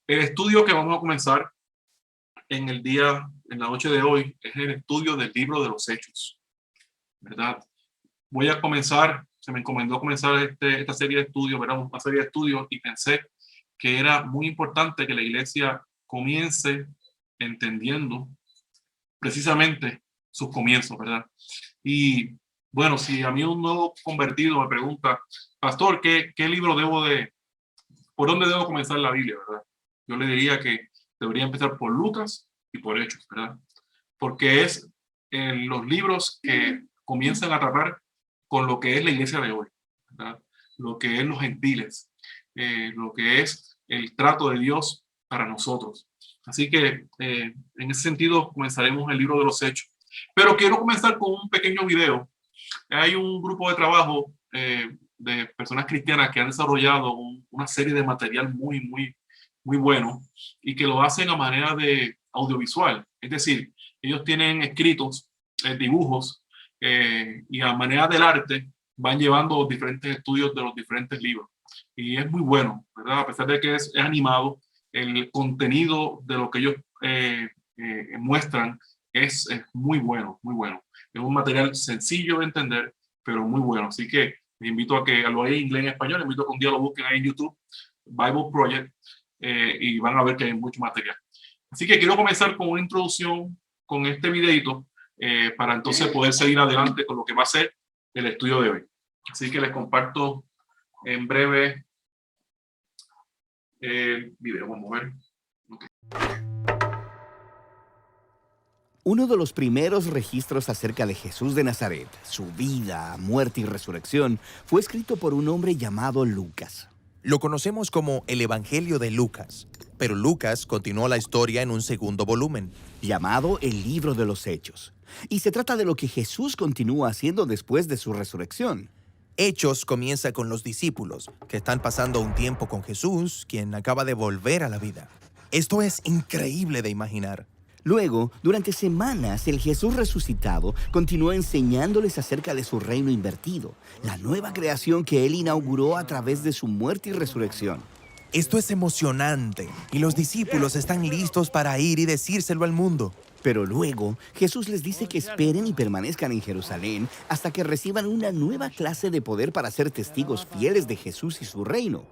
El estudio que vamos a comenzar en la noche de hoy, es el estudio del libro de los Hechos, ¿verdad? Voy a comenzar, se me encomendó comenzar esta serie de estudios, ¿verdad? Una serie de estudios, y pensé que era muy importante que la iglesia comience entendiendo precisamente sus comienzos, ¿verdad? Y bueno, si a mí un nuevo convertido me pregunta, pastor, ¿qué libro por dónde debo comenzar la Biblia, verdad? Yo le diría que debería empezar por Lucas y por Hechos, ¿verdad? Porque es los libros que comienzan a tratar con lo que es la iglesia de hoy, ¿verdad? Lo que es los gentiles, lo que es el trato de Dios para nosotros. Así que en ese sentido comenzaremos el libro de los Hechos. Pero quiero comenzar con un pequeño video. Hay un grupo de trabajo de personas cristianas que han desarrollado una serie de material muy bueno, y que lo hacen a manera de audiovisual. Es decir, ellos tienen escritos, dibujos, y a manera del arte van llevando diferentes estudios de los diferentes libros. Y es muy bueno, ¿verdad? A pesar de que es animado, el contenido de lo que ellos muestran es muy bueno, muy bueno. Es un material sencillo de entender, pero muy bueno. Así que les invito a que lo hay en inglés y en español. Les invito a que un día lo busquen ahí en YouTube, Bible Project, y van a ver que hay mucho material. Así que quiero comenzar con una introducción con este videito, para entonces poder seguir adelante con lo que va a ser el estudio de hoy. Así que les comparto en breve el video. Vamos a ver. Okay. Uno de los primeros registros acerca de Jesús de Nazaret, su vida, muerte y resurrección, fue escrito por un hombre llamado Lucas. Lo conocemos como el Evangelio de Lucas, pero Lucas continuó la historia en un segundo volumen, Llamado el Libro de los Hechos. Y se trata de lo que Jesús continúa haciendo después de su resurrección. Hechos comienza con los discípulos, que están pasando un tiempo con Jesús, quien acaba de volver a la vida. Esto es increíble de imaginar. Luego, durante semanas, el Jesús resucitado continuó enseñándoles acerca de su reino invertido, la nueva creación que él inauguró a través de su muerte y resurrección. Esto es emocionante, y los discípulos están listos para ir y decírselo al mundo. Pero luego, Jesús les dice que esperen y permanezcan en Jerusalén hasta que reciban una nueva clase de poder para ser testigos fieles de Jesús y su reino.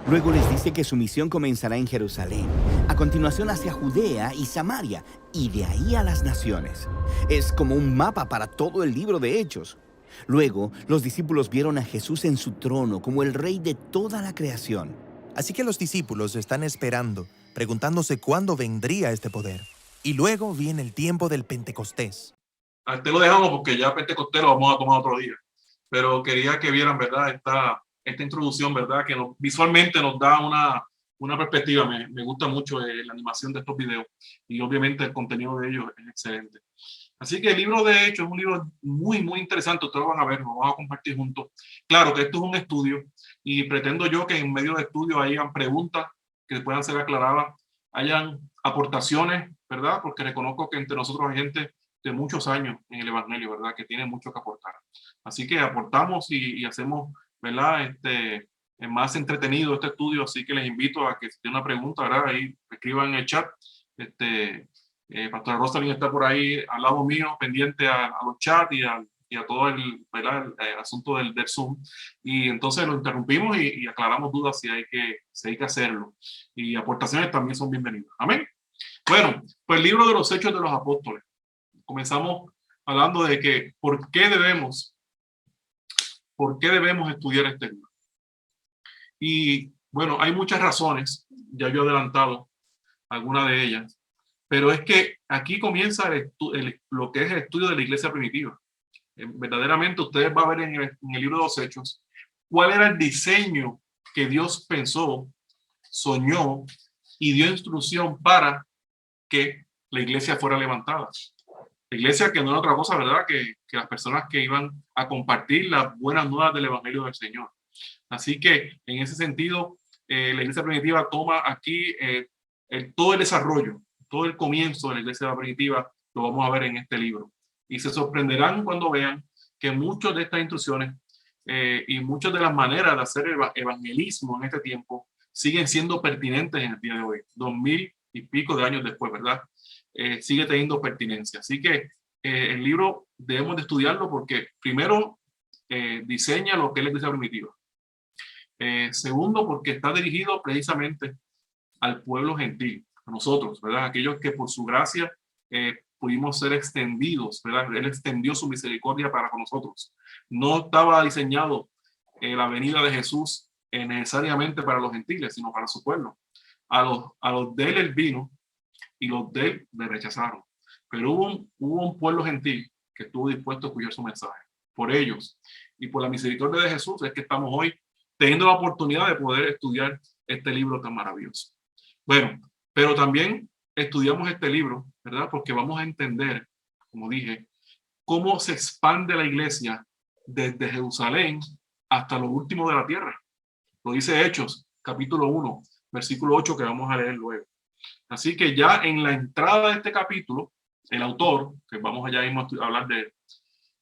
Luego les dice que su misión comenzará en Jerusalén, a continuación hacia Judea y Samaria, y de ahí a las naciones. Es como un mapa para todo el libro de Hechos. Luego, los discípulos vieron a Jesús en su trono como el rey de toda la creación. Así que los discípulos están esperando, preguntándose cuándo vendría este poder. Y luego viene el tiempo del Pentecostés. A lo dejamos porque ya Pentecostés lo vamos a tomar otro día. Pero quería que vieran, ¿verdad? Esta introducción, ¿verdad? Que visualmente nos da una perspectiva. Me gusta mucho la animación de estos videos, y obviamente el contenido de ellos es excelente. Así que el libro de Hechos es un libro muy interesante. Ustedes lo van a ver, lo vamos a compartir juntos. Claro que esto es un estudio, y pretendo yo que en medio de estudio hayan preguntas que puedan ser aclaradas, hayan aportaciones, ¿verdad? Porque reconozco que entre nosotros hay gente de muchos años en el Evangelio, ¿verdad? Que tiene mucho que aportar. Así que aportamos y hacemos, ¿verdad? Es más entretenido este estudio, así que les invito a que si tienen una pregunta, ¿verdad? Ahí escriban en el chat. Pastora Rosalind está por ahí al lado mío, pendiente a los chats y a todo ¿verdad? El asunto del Zoom. Y entonces lo interrumpimos y aclaramos dudas si hay que hacerlo. Y aportaciones también son bienvenidas. Amén. Bueno, pues el libro de los Hechos de los Apóstoles. Comenzamos hablando de que por qué debemos estudiar este libro. Y bueno, hay muchas razones, ya yo he adelantado algunas de ellas, pero es que aquí comienza lo que es el estudio de la iglesia primitiva. Verdaderamente ustedes van a ver en el libro de los Hechos cuál era el diseño que Dios pensó, soñó y dio instrucción para que la iglesia fuera levantada. La iglesia, que no era otra cosa, ¿verdad? Que las personas que iban a compartir las buenas nuevas del Evangelio del Señor. Así que en ese sentido, la iglesia primitiva toma aquí todo el desarrollo, todo el comienzo de la iglesia primitiva, lo vamos a ver en este libro. Y se sorprenderán cuando vean que muchas de estas instrucciones y muchas de las maneras de hacer el evangelismo en este tiempo siguen siendo pertinentes en el día de hoy, 2000 y pico de años después, ¿verdad? Sigue teniendo pertinencia. Así que el libro debemos de estudiarlo porque primero diseña lo que es la iglesia primitiva. Segundo, porque está dirigido precisamente al pueblo gentil, a nosotros, ¿verdad? Aquellos que por su gracia pudimos ser extendidos, ¿verdad? Él extendió su misericordia para con nosotros. No estaba diseñado la venida de Jesús necesariamente para los gentiles, sino para su pueblo. A los de él vino y los de él le rechazaron. Pero hubo un pueblo gentil que estuvo dispuesto a escuchar su mensaje. Por ellos y por la misericordia de Jesús es que estamos hoy teniendo la oportunidad de poder estudiar este libro tan maravilloso. Bueno, pero también estudiamos este libro, ¿verdad? Porque vamos a entender, como dije, cómo se expande la iglesia desde Jerusalén hasta lo último de la tierra. Lo dice Hechos, capítulo 1, versículo 8, que vamos a leer luego. Así que ya en la entrada de este capítulo, el autor, que vamos allá mismo a hablar de él,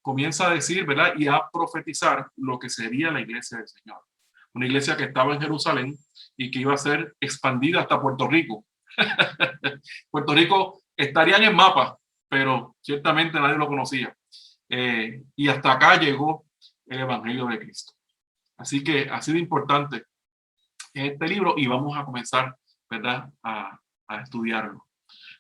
comienza a decir, ¿verdad? Y a profetizar lo que sería la iglesia del Señor. Una iglesia que estaba en Jerusalén y que iba a ser expandida hasta Puerto Rico. Puerto Rico estaría en el mapa, pero ciertamente nadie lo conocía. Y hasta acá llegó el Evangelio de Cristo. Así que ha sido importante este libro y vamos a comenzar, ¿verdad?, a estudiarlo.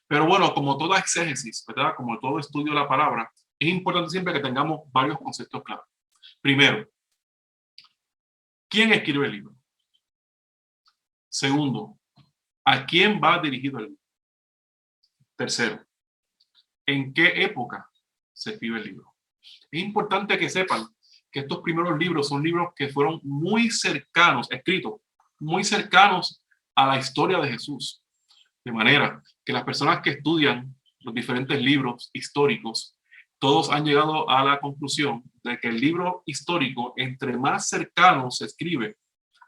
Pero bueno, como toda exégesis, ¿verdad?, como todo estudio de la palabra, es importante siempre que tengamos varios conceptos claros. Primero, ¿quién escribe el libro? Segundo, ¿a quién va dirigido el libro? Tercero, ¿en qué época se escribe el libro? Es importante que sepan que estos primeros libros son libros que fueron muy cercanos, escritos, muy cercanos a la historia de Jesús. De manera que las personas que estudian los diferentes libros históricos, todos han llegado a la conclusión de que el libro histórico, entre más cercano se escribe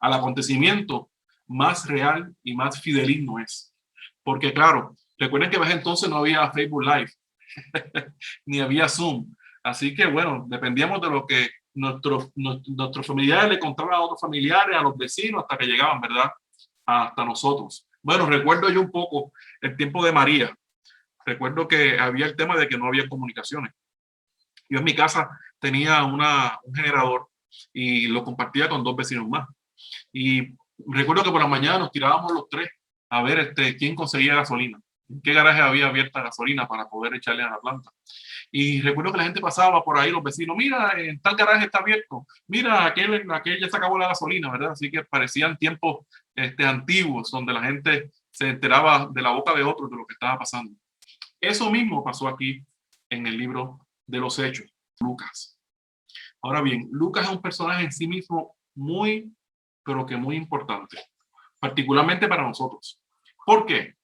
al acontecimiento, más real y más fidedigno es. Porque claro, recuerden que en entonces no había Facebook Live, ni había Zoom. Así que bueno, dependíamos de lo que nuestros familiares le contaban a otros familiares, a los vecinos, hasta que llegaban, ¿verdad?, hasta nosotros. Bueno, recuerdo yo un poco el tiempo de María. Recuerdo que había el tema de que no había comunicaciones. Yo en mi casa tenía un generador y lo compartía con 2 vecinos más. Y recuerdo que por la mañana nos tirábamos los 3 a ver quién conseguía gasolina, en qué garaje había abierta gasolina para poder echarle a la planta. Y recuerdo que la gente pasaba por ahí, los vecinos, mira, en tal garaje está abierto, mira, aquel ya se acabó la gasolina, ¿verdad? Así que parecían tiempos antiguos, donde la gente se enteraba de la boca de otros de lo que estaba pasando. Eso mismo pasó aquí en el libro de los Hechos, Lucas. Ahora bien, Lucas es un personaje en sí mismo muy, pero que muy importante, particularmente para nosotros. ¿Por qué?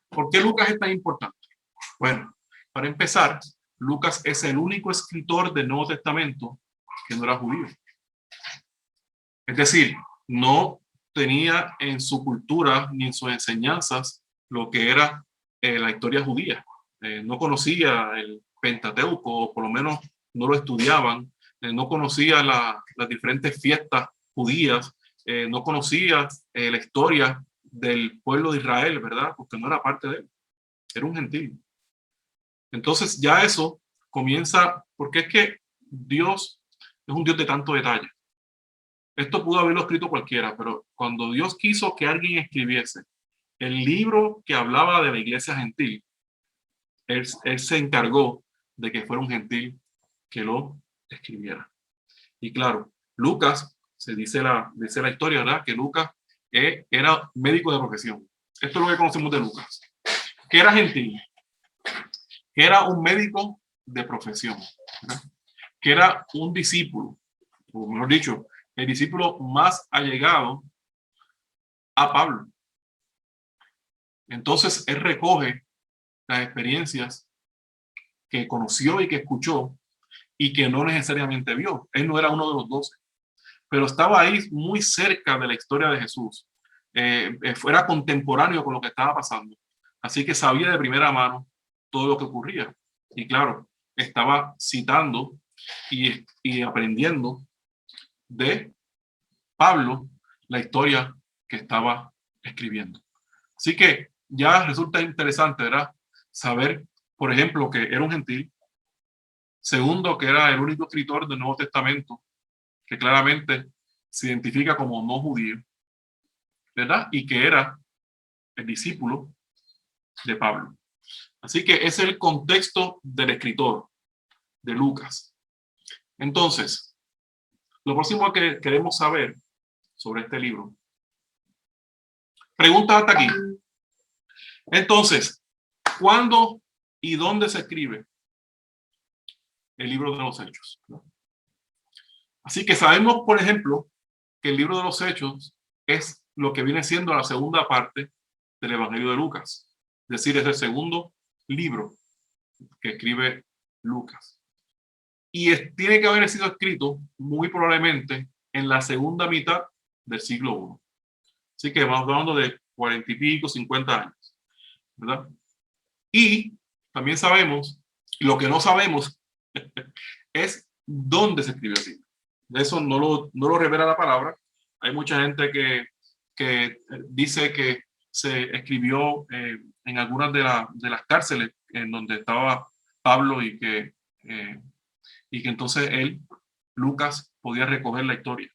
¿Por qué Lucas es tan importante? Bueno, para empezar, Lucas es el único escritor del Nuevo Testamento que no era judío. Es decir, no tenía en su cultura ni en sus enseñanzas lo que era la historia judía. No conocía el Pentateuco, o por lo menos no lo estudiaban. No conocía las diferentes fiestas judías. No conocía la historia del pueblo de Israel, ¿verdad? Porque no era parte de él. Era un gentil. Entonces ya eso comienza, porque es que Dios es un Dios de tanto detalle. Esto pudo haberlo escrito cualquiera, pero cuando Dios quiso que alguien escribiese el libro que hablaba de la iglesia gentil, él se encargó de que fuera un gentil que lo escribiera. Y claro, Lucas, se dice la historia, ¿verdad?, que Lucas era médico de profesión. Esto es lo que conocemos de Lucas. Que era gentil, que era un médico de profesión, ¿verdad?, que era un discípulo, o mejor dicho, el discípulo más allegado a Pablo. Entonces él recoge las experiencias que conoció y que escuchó y que no necesariamente vio. Él no era uno de los 12, pero estaba ahí muy cerca de la historia de Jesús. Era contemporáneo con lo que estaba pasando. Así que sabía de primera mano todo lo que ocurría. Y claro, estaba citando y aprendiendo de Pablo la historia que estaba escribiendo. Así que ya resulta interesante, ¿verdad? Saber, por ejemplo, que era un gentil. Segundo, que era el único escritor del Nuevo Testamento que claramente se identifica como no judío, ¿verdad? Y que era el discípulo de Pablo. Así que ese es el contexto del escritor, de Lucas. Entonces, lo próximo que queremos saber sobre este libro. Pregunta hasta aquí. Entonces, ¿cuándo y dónde se escribe el libro de los Hechos? Así que sabemos, por ejemplo, que el libro de los Hechos es lo que viene siendo la segunda parte del Evangelio de Lucas. Es decir, es el segundo libro que escribe Lucas. Y tiene que haber sido escrito muy probablemente en la segunda mitad del siglo I. Así que vamos hablando de 40 y pico, 50 años, ¿verdad? Y también sabemos, lo que no sabemos es dónde se escribió el libro. Eso no lo revela la palabra. Hay mucha gente que dice que se escribió en algunas de las cárceles en donde estaba Pablo y que entonces él, Lucas, podía recoger la historia.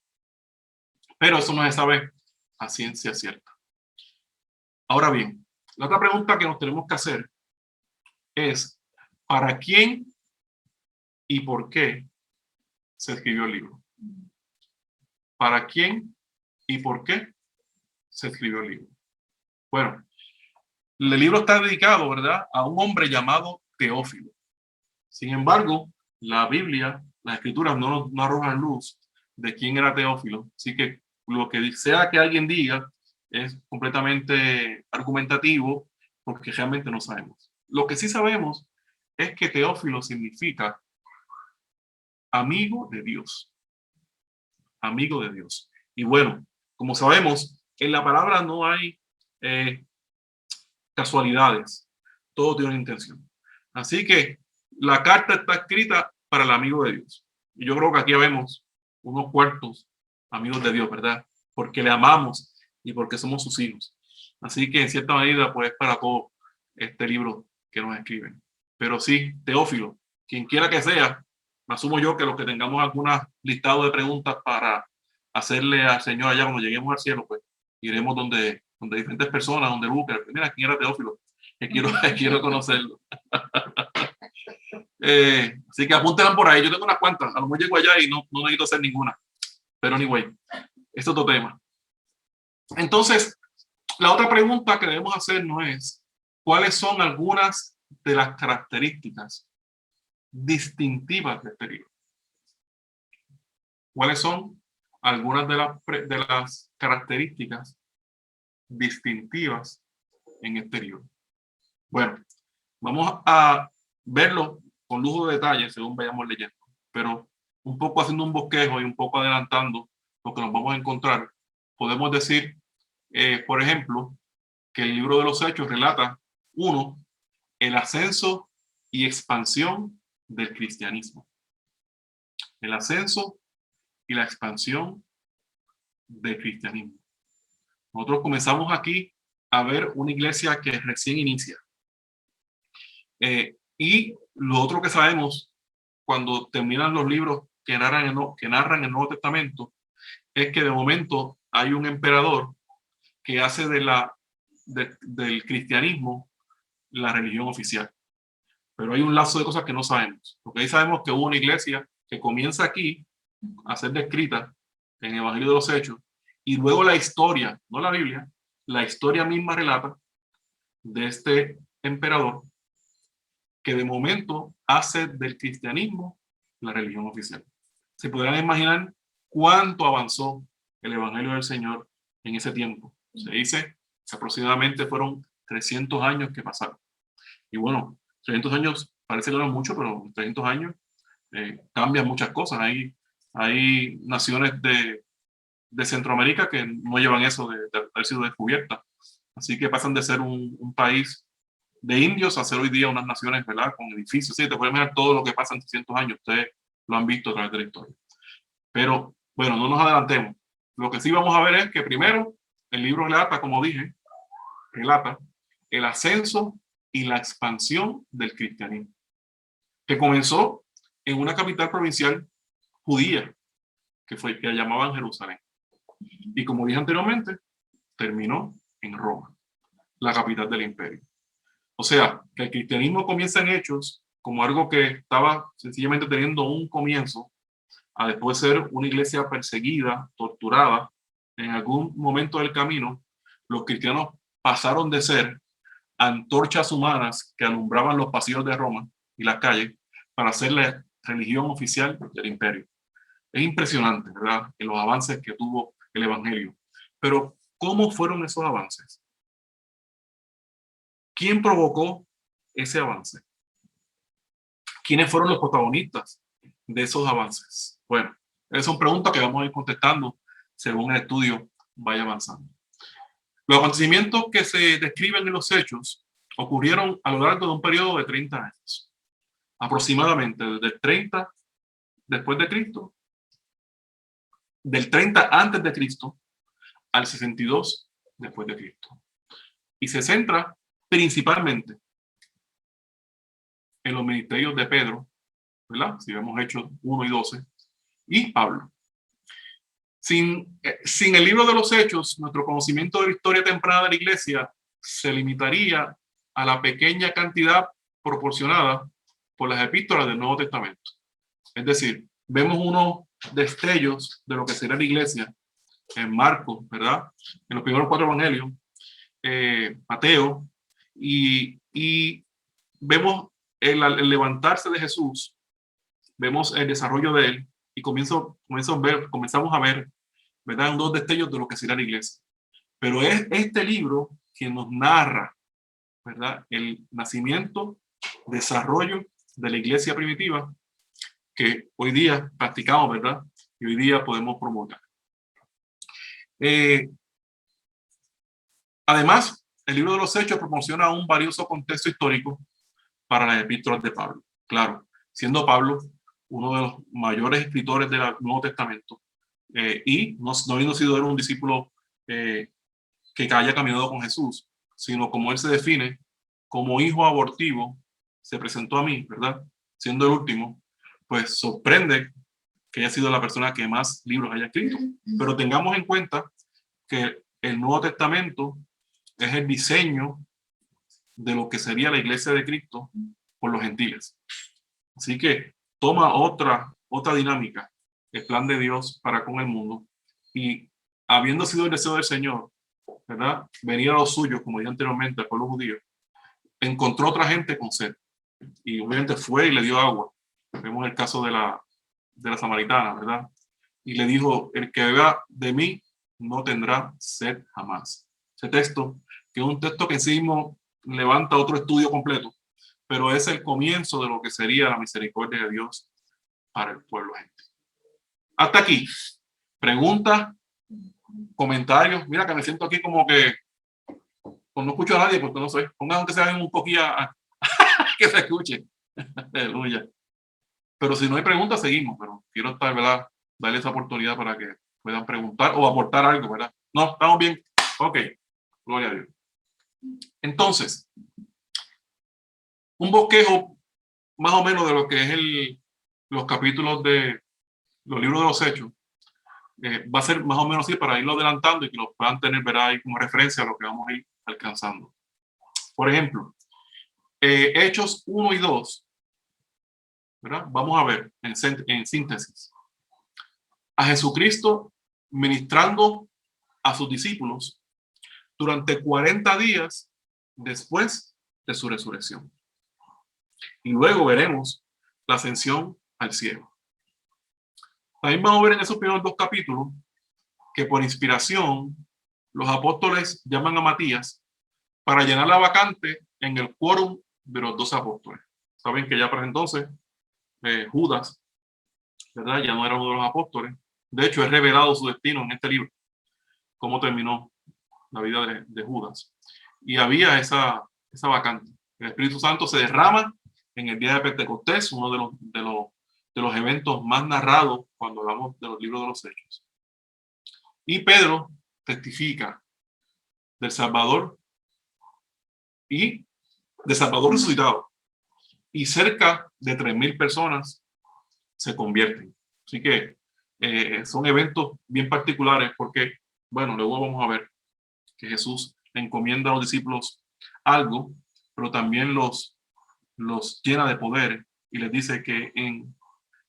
Pero eso no se sabe a ciencia cierta. Ahora bien, la otra pregunta que nos tenemos que hacer es, ¿para quién y por qué se escribió el libro? ¿Para quién y por qué se escribió el libro? Bueno, el libro está dedicado, ¿verdad?, a un hombre llamado Teófilo. Sin embargo, la Biblia, las escrituras no arrojan luz de quién era Teófilo. Así que lo que sea que alguien diga es completamente argumentativo porque realmente no sabemos. Lo que sí sabemos es que Teófilo significa amigo de Dios. Amigo de Dios. Y bueno, como sabemos, en la palabra no hay casualidades. Todo tiene una intención. Así que la carta está escrita para el amigo de Dios. Y yo creo que aquí vemos unos cuantos amigos de Dios, ¿verdad? Porque le amamos y porque somos sus hijos. Así que en cierta medida, pues, para todo este libro que nos escriben. Pero sí, Teófilo, quien quiera que sea, asumo yo que los que tengamos algún listado de preguntas para hacerle al Señor allá cuando lleguemos al cielo, pues iremos donde diferentes personas, donde busquen. Mira, ¿quién era Teófilo? Que quiero conocerlo. Así que apúntenla por ahí. Yo tengo unas cuantas. A lo mejor llego allá y no necesito hacer ninguna. Pero anyway, este es otro tema. Entonces, la otra pregunta que debemos hacernos es, ¿cuáles son algunas de las características distintivas de este libro? ¿Cuáles son algunas de las características distintivas en este libro? Bueno, vamos a verlo con lujo de detalle según vayamos leyendo, pero un poco haciendo un bosquejo y un poco adelantando lo que nos vamos a encontrar, podemos decir, por ejemplo, que el libro de los Hechos relata, uno, el ascenso y expansión del cristianismo. El ascenso y la expansión del cristianismo. Nosotros comenzamos aquí a ver una iglesia que recién inicia. Y lo otro que sabemos cuando terminan los libros que narran el Nuevo Testamento es que de momento hay un emperador que hace del cristianismo la religión oficial. Pero hay un lazo de cosas que no sabemos. Porque ahí sabemos que hubo una iglesia que comienza aquí a ser descrita en el Evangelio de los Hechos y luego la historia, no la Biblia, la historia misma relata de este emperador que de momento hace del cristianismo la religión oficial. Se podrán imaginar cuánto avanzó el Evangelio del Señor en ese tiempo. Se dice que aproximadamente fueron 300 años que pasaron. Y bueno, 300 años parece que no es mucho, pero en 300 años cambian muchas cosas. Hay naciones de Centroamérica que no llevan eso de haber sido descubiertas. Así que pasan de ser un país de indios a ser hoy día unas naciones, ¿verdad?, con edificios. Sí, te puedes mirar todo lo que pasa en 300 años. Ustedes lo han visto a través de la historia. Pero, bueno, no nos adelantemos. Lo que sí vamos a ver es que primero el libro relata, como dije, relata el ascenso y la expansión del cristianismo, que comenzó en una capital provincial judía, que la llamaban Jerusalén. Y como dije anteriormente, terminó en Roma, la capital del imperio. O sea, que el cristianismo comienza en Hechos como algo que estaba sencillamente teniendo un comienzo, a después ser una iglesia perseguida, torturada. En algún momento del camino, los cristianos pasaron de ser antorchas humanas que alumbraban los pasillos de Roma y las calles para ser la religión oficial del imperio. Es impresionante, ¿verdad?, en los avances que tuvo el evangelio. Pero, ¿cómo fueron esos avances? ¿Quién provocó ese avance? ¿Quiénes fueron los protagonistas de esos avances? Bueno, esas son preguntas que vamos a ir contestando según el estudio vaya avanzando. Los acontecimientos que se describen en los hechos ocurrieron a lo largo de un periodo de 30 años, aproximadamente desde el 30 después de Cristo, del 30 antes de Cristo al 62 después de Cristo. Y se centra principalmente en los ministerios de Pedro, ¿verdad? Si vemos Hechos 1 y 12, y Pablo. Sin el libro de los Hechos, nuestro conocimiento de la historia temprana de la iglesia se limitaría a la pequeña cantidad proporcionada por las epístolas del Nuevo Testamento. Es decir, vemos unos destellos de lo que será la iglesia en Marcos, ¿verdad? En los primeros 4 evangelios, Mateo, y vemos el levantarse de Jesús, vemos el desarrollo de él, y comenzamos a ver, ¿verdad?, unos destellos de lo que será la iglesia. Pero es este libro quien nos narra, ¿verdad?, el nacimiento, desarrollo de la iglesia primitiva que hoy día practicamos, ¿verdad?, y hoy día podemos promulgar. Además, el libro de los Hechos proporciona un valioso contexto histórico para las epístolas de Pablo. Claro, siendo Pablo uno de los mayores escritores del Nuevo Testamento, y no habiendo sido él un discípulo que haya caminado con Jesús, sino como él se define, como hijo abortivo, se presentó a mí, ¿verdad?, siendo el último, pues sorprende que haya sido la persona que más libros haya escrito. Pero tengamos en cuenta que el Nuevo Testamento es el diseño de lo que sería la iglesia de Cristo por los gentiles. Así que toma otra dinámica el plan de Dios para con el mundo, y habiendo sido el deseo del Señor, ¿verdad?, venir a los suyos, como dije anteriormente, al pueblo judío, encontró otra gente con sed y obviamente fue y le dio agua. Vemos el caso de la samaritana, ¿verdad? Y le dijo: el que beba de mí no tendrá sed jamás. Ese texto, que es un texto que en sí mismo levanta otro estudio completo, pero es el comienzo de lo que sería la misericordia de Dios para el pueblo gente. Hasta aquí. Preguntas, comentarios. Mira que me siento aquí como que no escucho a nadie, porque no sé. Pongan aunque sea un poquillo que se escuche. Aleluya. Pero si no hay preguntas, seguimos. Pero quiero estar, ¿verdad?, darle esa oportunidad para que puedan preguntar o aportar algo, ¿verdad? No, estamos bien. Ok. Gloria a Dios. Entonces, un bosquejo más o menos de lo que es los capítulos de los libros de los Hechos. Va a ser más o menos así para irlo adelantando y que lo puedan tener, ¿verdad?, ahí como referencia a lo que vamos a ir alcanzando. Por ejemplo, Hechos 1 y 2, ¿verdad? Vamos a ver en síntesis a Jesucristo ministrando a sus discípulos durante 40 días después de su resurrección. Y luego veremos la ascensión al cielo. También vamos a ver en esos primeros 2 capítulos que por inspiración los apóstoles llaman a Matías para llenar la vacante en el quórum de los 12 apóstoles. Saben que ya para entonces Judas, ¿verdad?, ya no era uno de los apóstoles. De hecho, es revelado su destino en este libro, cómo terminó la vida de Judas. Y había esa vacante. El Espíritu Santo se derrama en el día de Pentecostés, uno de los eventos más narrados cuando hablamos de los libros de los Hechos. Y Pedro testifica del Salvador y de Salvador resucitado. Y cerca de 3,000 personas se convierten. Así que son eventos bien particulares porque, bueno, luego vamos a ver que Jesús encomienda a los discípulos algo, pero también los llena de poder y les dice que en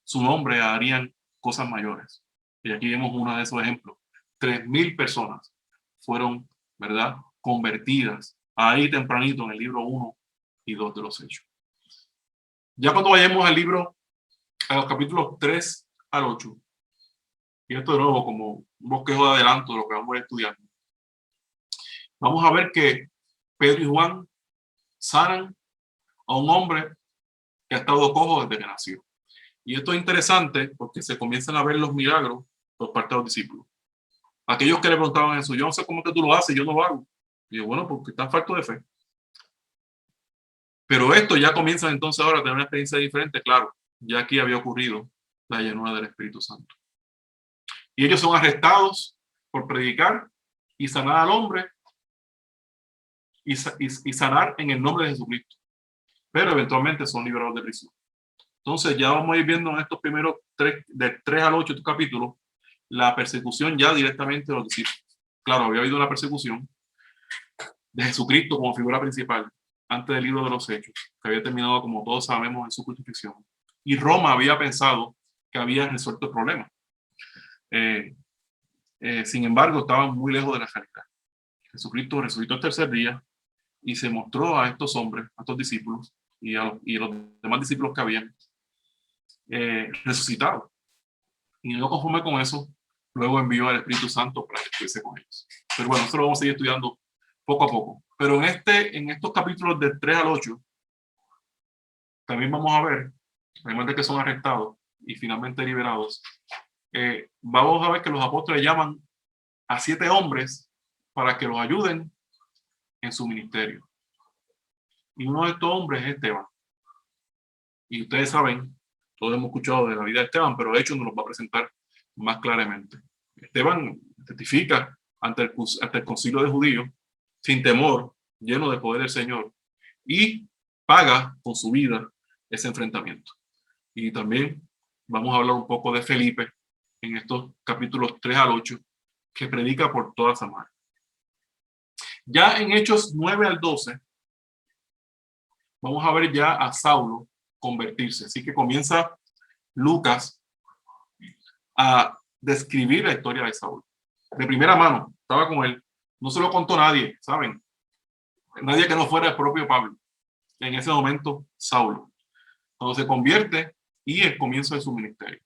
su nombre harían cosas mayores. Y aquí vemos uno de esos ejemplos. 3,000 personas fueron, ¿verdad?, convertidas ahí tempranito en el libro 1 y 2 de los Hechos. Ya cuando vayamos al libro, a los capítulos 3 al 8, y esto de nuevo como un bosquejo de adelanto de lo que vamos a ir estudiando, vamos a ver que Pedro y Juan sanan a un hombre que ha estado cojo desde que nació. Y esto es interesante porque se comienzan a ver los milagros por parte de los discípulos. Aquellos que le preguntaban a Jesús, yo no sé cómo que tú lo haces, yo no lo hago. Y yo, bueno, porque están faltos de fe. Pero esto ya comienza entonces ahora a tener una experiencia diferente. Claro, ya aquí había ocurrido la llenura del Espíritu Santo. Y ellos son arrestados por predicar y sanar al hombre y sanar en el nombre de Jesucristo. Pero eventualmente son liberados de prisión. Entonces ya vamos a ir viendo en estos primeros del 3 al 8 capítulos, la persecución ya directamente de los discípulos. Claro, había habido una persecución de Jesucristo como figura principal antes del libro de los Hechos, que había terminado, como todos sabemos, en su crucifixión. Y Roma había pensado que había resuelto el problema. Sin embargo, estaban muy lejos de la realidad. Jesucristo resucitó el tercer día y se mostró a estos hombres, a estos discípulos y a los demás discípulos que habían resucitado. Y no conforme con eso, luego envió al Espíritu Santo para que estuviese con ellos. Pero bueno, eso lo vamos a seguir estudiando poco a poco. Pero en estos capítulos del 3 al 8, también vamos a ver, además de que son arrestados y finalmente liberados, vamos a ver que los apóstoles llaman a 7 hombres para que los ayuden en su ministerio. Y uno de estos hombres es Esteban. Y ustedes saben, todos hemos escuchado de la vida de Esteban, pero de hecho nos lo va a presentar más claramente. Esteban testifica ante el concilio de judíos, sin temor, lleno de poder del Señor, y paga con su vida ese enfrentamiento. Y también vamos a hablar un poco de Felipe en estos capítulos 3 al 8, que predica por toda Samaria. Ya en Hechos 9 al 12, vamos a ver ya a Saulo convertirse. Así que comienza Lucas a describir la historia de Saulo. De primera mano, estaba con él. No se lo contó nadie, ¿saben? Nadie que no fuera el propio Pablo. En ese momento, Saulo. Cuando se convierte y el comienzo de su ministerio.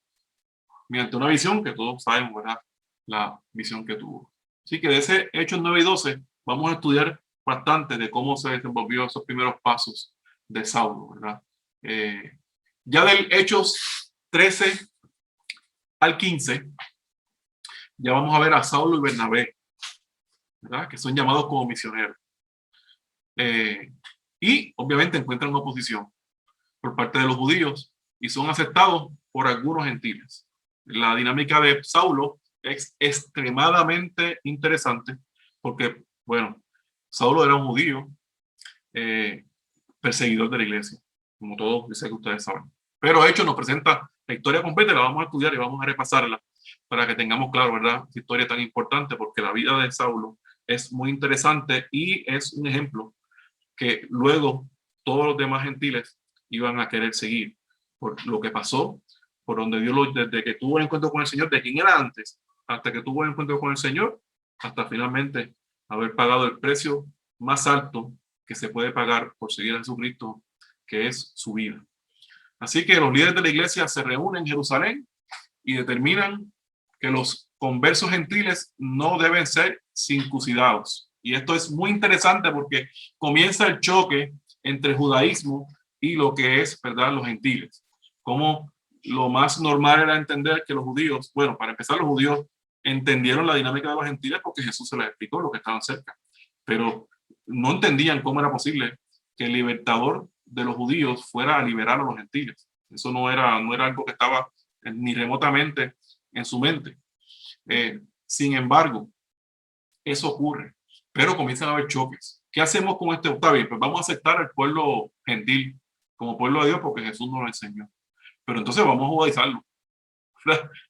Mediante una visión que todos sabemos, ¿verdad? La visión que tuvo. Así que de ese Hechos 9 y 12 vamos a estudiar bastante de cómo se desenvolvió esos primeros pasos de Saulo, ¿verdad? Ya del Hechos 13 al 15, ya vamos a ver a Saulo y Bernabé, ¿verdad? Que son llamados como misioneros. Y obviamente encuentran una oposición por parte de los judíos y son aceptados por algunos gentiles. La dinámica de Saulo es extremadamente interesante porque, bueno, Saulo era un judío perseguidor de la iglesia, como todos dicen que ustedes saben. Pero Hechos nos presenta la historia completa, la vamos a estudiar y vamos a repasarla para que tengamos claro, ¿verdad?, esta historia tan importante, porque la vida de Saulo es muy interesante y es un ejemplo que luego todos los demás gentiles iban a querer seguir por lo que pasó, por donde Dios desde que tuvo el encuentro con el Señor, de quien era antes, hasta que tuvo el encuentro con el Señor, hasta finalmente haber pagado el precio más alto que se puede pagar por seguir a Jesucristo, que es su vida. Así que los líderes de la iglesia se reúnen en Jerusalén y determinan que los conversos gentiles no deben ser circuncidados. Y esto es muy interesante porque comienza el choque entre el judaísmo y lo que es, ¿verdad?, los gentiles. Como lo más normal era entender que los judíos, bueno, para empezar, los judíos entendieron la dinámica de los gentiles porque Jesús se les explicó, los que estaban cerca. Pero no entendían cómo era posible que el libertador de los judíos fuera a liberar a los gentiles. Eso no era algo que estaba ni remotamente en su mente. Sin embargo, eso ocurre pero comienzan a haber choques. ¿Qué hacemos con este? Está bien, pues vamos a aceptar al pueblo gentil como pueblo de Dios porque Jesús nos lo enseñó. Pero entonces vamos a judaizarlo.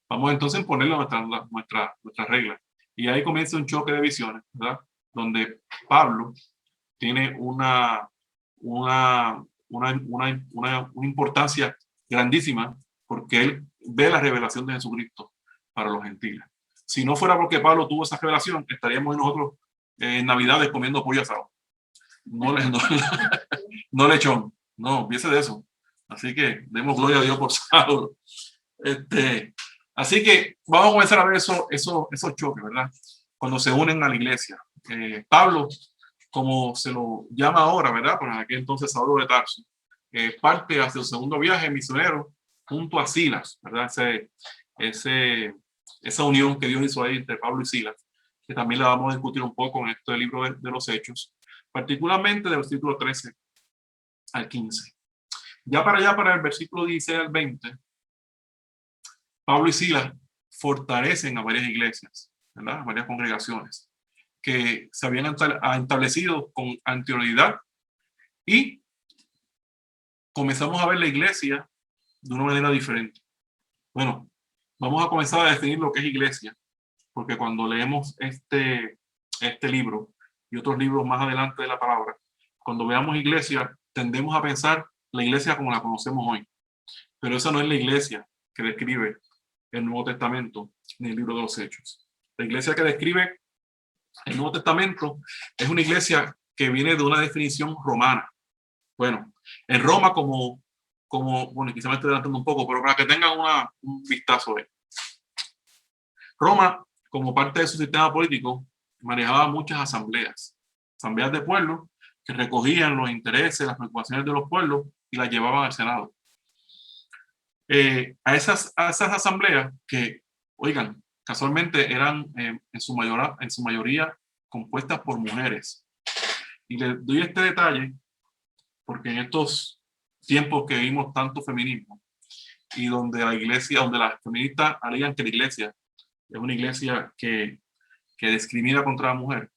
Vamos entonces a ponerle nuestras reglas. Y ahí comienza un choque de visiones, ¿verdad? Donde Pablo tiene una importancia grandísima porque él ve la revelación de Jesucristo para los gentiles. Si no fuera porque Pablo tuvo esa revelación, estaríamos nosotros en Navidades comiendo pollo asado. No lechón, no, olvídese de eso. Así que demos gloria a Dios por Saulo. Así que vamos a comenzar a ver esos choques, ¿verdad? Cuando se unen a la iglesia. Pablo, como se lo llama ahora, ¿verdad? Pues en aquel entonces Saulo de Tarso, parte hacia su segundo viaje misionero junto a Silas, ¿verdad? Esa unión que Dios hizo ahí entre Pablo y Silas, que también la vamos a discutir un poco en este libro de los Hechos, particularmente del versículo 13 al 15. Ya para allá, para el versículo 16 al 20, Pablo y Silas fortalecen a varias iglesias, ¿verdad? A varias congregaciones que se habían establecido con anterioridad y comenzamos a ver la iglesia de una manera diferente. Bueno, vamos a comenzar a definir lo que es iglesia, porque cuando leemos este libro y otros libros más adelante de la palabra, cuando veamos iglesia, tendemos a pensar la iglesia como la conocemos hoy. Pero esa no es la iglesia que describe el Nuevo Testamento ni el libro de los Hechos. La iglesia que describe el Nuevo Testamento es una iglesia que viene de una definición romana. Bueno, en Roma bueno, quizá me estoy adelantando un poco, pero para que tengan un vistazo de Roma, como parte de su sistema político, manejaba muchas asambleas de pueblo que recogían los intereses, las preocupaciones de los pueblos y las llevaban al Senado. A esas asambleas que, oigan, casualmente eran en su mayoría compuestas por mujeres. Y les doy este detalle porque en estos tiempos que vimos tanto feminismo y donde las feministas alegan que la iglesia es una iglesia que discrimina contra la mujer,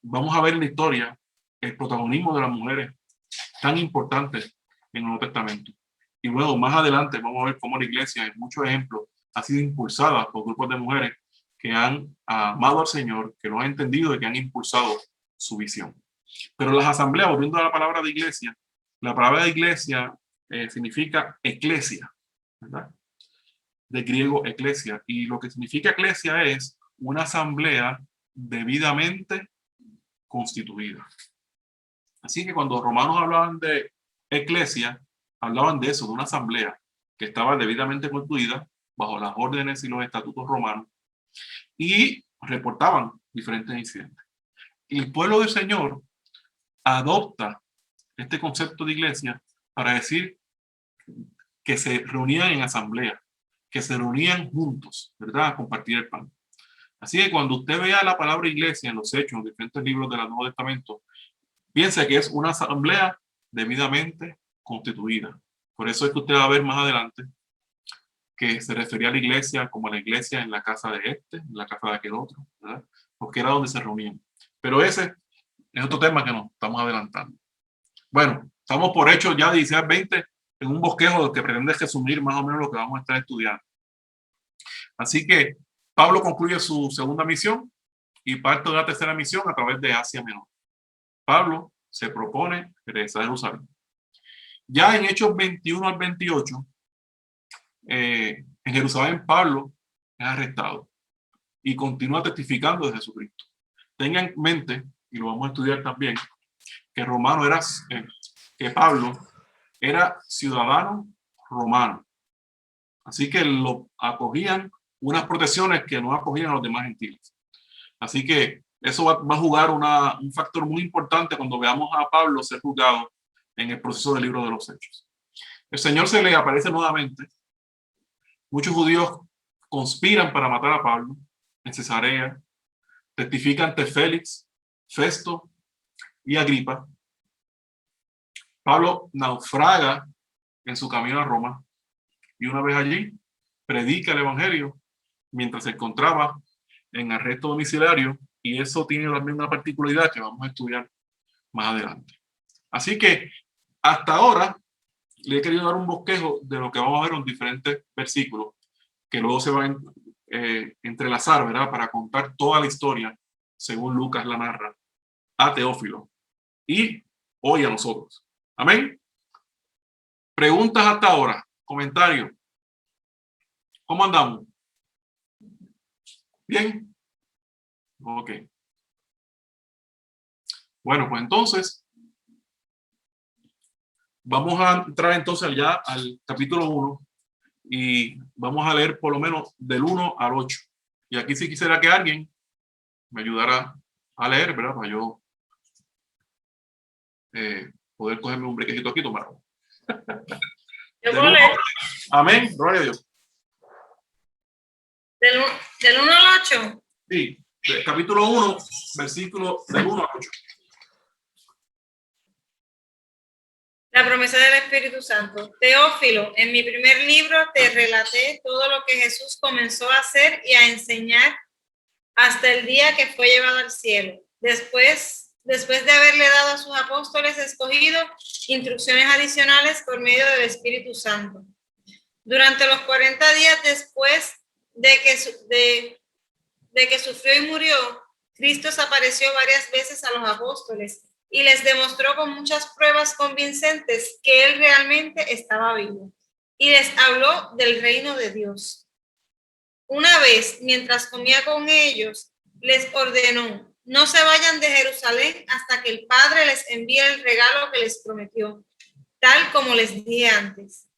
vamos a ver en la historia el protagonismo de las mujeres tan importantes en el Nuevo Testamento. Y luego, más adelante, vamos a ver cómo la iglesia, en muchos ejemplos, ha sido impulsada por grupos de mujeres que han amado al Señor, que lo han entendido y que han impulsado su visión. Pero las asambleas, volviendo a la palabra de iglesia, la palabra de iglesia significa eclesia, ¿verdad? De griego eclesia. Y lo que significa eclesia es una asamblea debidamente constituida. Así que cuando los romanos hablaban de eclesia, hablaban de eso, de una asamblea que estaba debidamente constituida bajo las órdenes y los estatutos romanos y reportaban diferentes incidentes. Y el pueblo del Señor adopta este concepto de iglesia para decir que se reunían en asamblea, que se reunían juntos, ¿verdad? A compartir el pan. Así que cuando usted vea la palabra iglesia en los Hechos, en diferentes libros del Nuevo Testamento, piense que es una asamblea debidamente constituida. Por eso es que usted va a ver más adelante que se refería a la iglesia como la iglesia en la casa de en la casa de aquel otro, ¿verdad? Porque era donde se reunían. Pero ese es otro tema que nos estamos adelantando. Bueno, estamos por hecho ya 16-20 en un bosquejo que pretende resumir más o menos lo que vamos a estar estudiando. Así que Pablo concluye su segunda misión y parte de una tercera misión a través de Asia Menor. Pablo se propone regresar a Jerusalén. Ya en Hechos 21 al 28, en Jerusalén Pablo es arrestado y continúa testificando de Jesucristo. Tengan en mente, y lo vamos a estudiar también, que Pablo era ciudadano romano. Así que lo acogían unas protecciones que no acogían a los demás gentiles. Así que eso va a jugar un factor muy importante cuando veamos a Pablo ser juzgado en el proceso del libro de los Hechos. El Señor se le aparece nuevamente. Muchos judíos conspiran para matar a Pablo en Cesarea. Testifica ante Félix, Festo y Agripa. Pablo naufraga en su camino a Roma y una vez allí predica el evangelio mientras se encontraba en arresto domiciliario y eso tiene también una particularidad que vamos a estudiar más adelante. Así que hasta ahora le he querido dar un bosquejo de lo que vamos a ver en diferentes versículos que luego se van a entrelazar, ¿verdad? Para contar toda la historia según Lucas la narra a Teófilo y hoy a nosotros. Amén. Preguntas hasta ahora, comentarios. ¿Cómo andamos? ¿Bien? Ok. Bueno, pues entonces vamos a entrar entonces ya al capítulo 1 y vamos a leer por lo menos del 1 al 8. Y aquí sí quisiera que alguien me ayudara a leer, ¿verdad? Para yo poder cogerme un brequecito aquí y tomarlo. Amén, gloria a Dios. Del 1 al 8. Sí, capítulo 1, versículo del 1 al 8. La promesa del Espíritu Santo. Teófilo, en mi primer libro te relaté todo lo que Jesús comenzó a hacer y a enseñar hasta el día que fue llevado al cielo. Después de haberle dado a sus apóstoles escogidos instrucciones adicionales por medio del Espíritu Santo. Durante los 40 días después de que sufrió y murió, Cristo se apareció varias veces a los apóstoles y les demostró con muchas pruebas convincentes que él realmente estaba vivo y les habló del reino de Dios. Una vez, mientras comía con ellos, les ordenó: no se vayan de Jerusalén hasta que el Padre les envíe el regalo que les prometió, tal como les dije antes.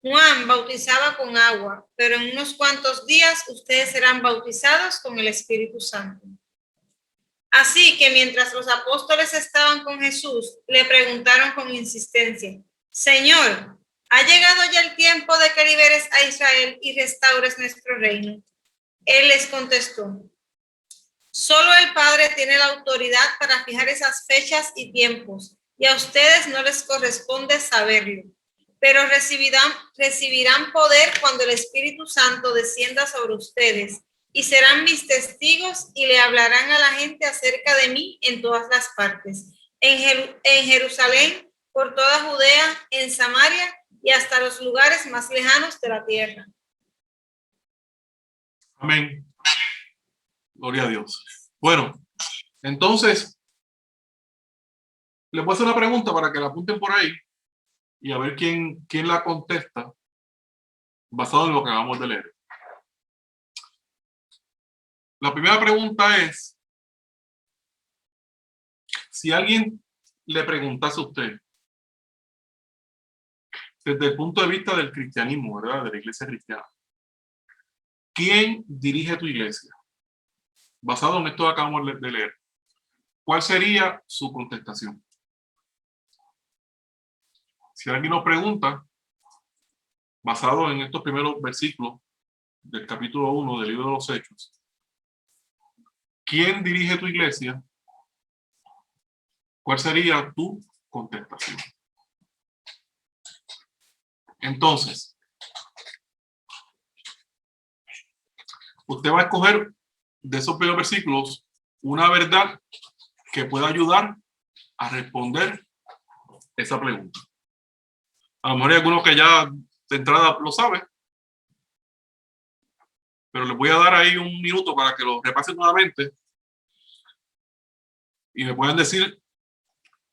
Juan bautizaba con agua, pero en unos cuantos días ustedes serán bautizados con el Espíritu Santo. Así que mientras los apóstoles estaban con Jesús, le preguntaron con insistencia: Señor, ¿ha llegado ya el tiempo de que liberes a Israel y restaures nuestro reino? Él les contestó: solo el Padre tiene la autoridad para fijar esas fechas y tiempos, y a ustedes no les corresponde saberlo. Pero recibirán poder cuando el Espíritu Santo descienda sobre ustedes, y serán mis testigos y le hablarán a la gente acerca de mí en todas las partes, en Jerusalén, por toda Judea, en Samaria y hasta los lugares más lejanos de la tierra. Amén. Gloria a Dios. Bueno, entonces, les voy a hacer una pregunta para que la apunten por ahí y a ver quién la contesta basado en lo que acabamos de leer. La primera pregunta es, si alguien le preguntase a usted, desde el punto de vista del cristianismo, ¿verdad? De la iglesia cristiana, ¿quién dirige tu iglesia? Basado en esto que acabamos de leer, ¿cuál sería su contestación? Si alguien nos pregunta, basado en estos primeros versículos del capítulo 1 del libro de los Hechos, ¿quién dirige tu iglesia? ¿Cuál sería tu contestación? Entonces, usted va a escoger de esos primeros versículos una verdad que pueda ayudar a responder esa pregunta. A lo mejor hay algunos que ya de entrada lo saben, pero les voy a dar ahí un minuto para que lo repasen nuevamente y me puedan decir,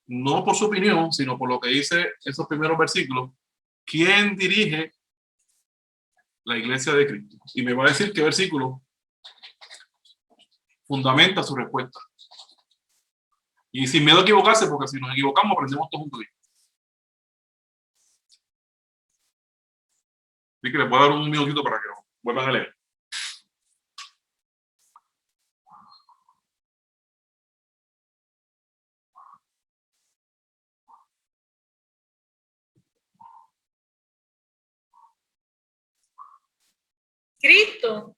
no por su opinión, sino por lo que dice esos primeros versículos, ¿quién dirige la iglesia de Cristo? Y me va a decir qué versículo fundamenta su respuesta. Y sin miedo a equivocarse, porque si nos equivocamos, aprendemos todos juntos. Así que les voy a dar un minutito para que lo vuelvan a leer. Cristo.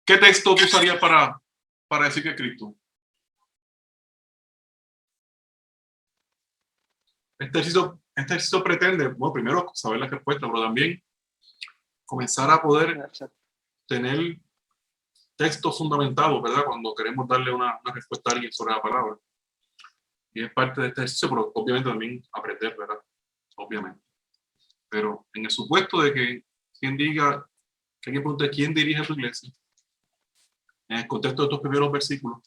¿Qué texto tú usarías para decir que es Cristo? Este ejercicio pretende, bueno, primero saber la respuesta, pero también comenzar a poder tener textos fundamentados, ¿verdad? Cuando queremos darle una respuesta a alguien sobre la palabra. Y es parte de este ejercicio, pero obviamente también aprender, ¿verdad? Obviamente. Pero en el supuesto de que quien diga, que alguien pregunte quién dirige tu iglesia, en el contexto de estos primeros versículos,